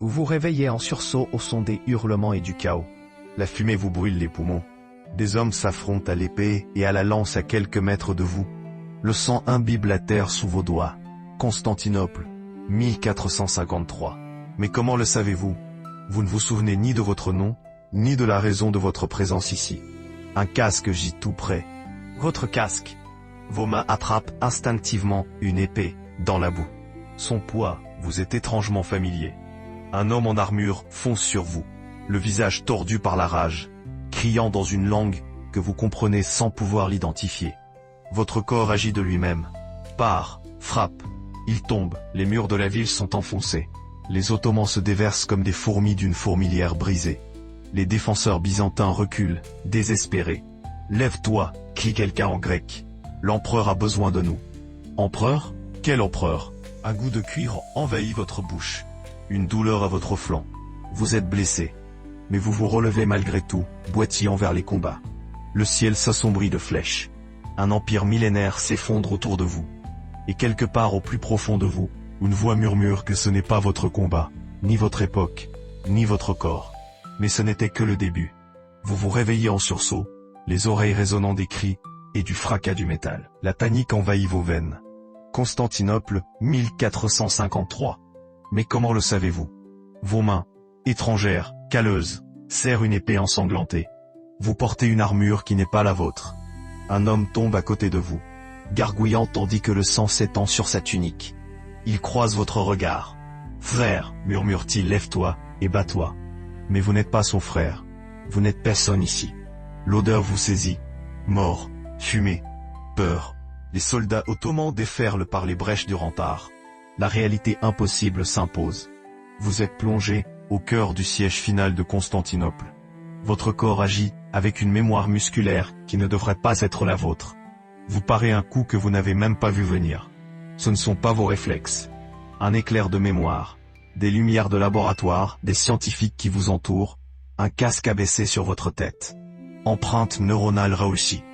Vous vous réveillez en sursaut au son des hurlements et du chaos. La fumée vous brûle les poumons. Des hommes s'affrontent à l'épée et à la lance à quelques mètres de vous. Le sang imbibe la terre sous vos doigts. Constantinople, 1453. Mais comment le savez-vous? Vous ne vous souvenez ni de votre nom, ni de la raison de votre présence ici. Un casque gît tout près. Votre casque. Vos mains attrapent instinctivement une épée dans la boue. Son poids vous est étrangement familier. Un homme en armure fonce sur vous, le visage tordu par la rage, criant dans une langue que vous comprenez sans pouvoir l'identifier. Votre corps agit de lui-même. Part, frappe. Il tombe, les murs de la ville sont enfoncés. Les Ottomans se déversent comme des fourmis d'une fourmilière brisée. Les défenseurs byzantins reculent, désespérés. « Lève-toi » crie quelqu'un en grec. « L'empereur a besoin de nous. » Empereur? Quel empereur? Un goût de cuivre envahit votre bouche. Une douleur à votre flanc. Vous êtes blessé. Mais vous vous relevez malgré tout, boitillant vers les combats. Le ciel s'assombrit de flèches. Un empire millénaire s'effondre autour de vous. Et quelque part au plus profond de vous, une voix murmure que ce n'est pas votre combat, ni votre époque, ni votre corps. Mais ce n'était que le début. Vous vous réveillez en sursaut, les oreilles résonnant des cris et du fracas du métal. La panique envahit vos veines. Constantinople, 1453. Mais comment le savez-vous? Vos mains, étrangères, calleuses, serrent une épée ensanglantée. Vous portez une armure qui n'est pas la vôtre. Un homme tombe à côté de vous, gargouillant tandis que le sang s'étend sur sa tunique. Il croise votre regard. « Frère » murmure-t-il, « lève-toi et bats-toi. » Mais vous n'êtes pas son frère. Vous n'êtes personne ici. L'odeur vous saisit. Mort, fumée, peur. Les soldats ottomans déferlent par les brèches du rempart. La réalité impossible s'impose. Vous êtes plongé au cœur du siège final de Constantinople. Votre corps agit avec une mémoire musculaire qui ne devrait pas être la vôtre. Vous parez un coup que vous n'avez même pas vu venir. Ce ne sont pas vos réflexes. Un éclair de mémoire, des lumières de laboratoire, des scientifiques qui vous entourent, un casque abaissé sur votre tête. Empreinte neuronale réussie.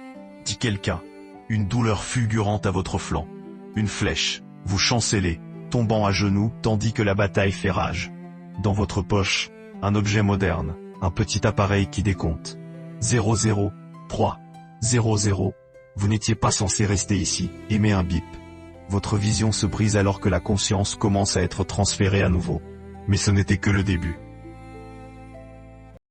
Dit quelqu'un. Une douleur fulgurante à votre flanc. Une flèche. Vous chancellez, tombant à genoux tandis que la bataille fait rage. Dans votre poche, un objet moderne, un petit appareil qui décompte. 00, 3, 00. Vous n'étiez pas censé rester ici, émet un bip. Votre vision se brise alors que la conscience commence à être transférée à nouveau. Mais ce n'était que le début.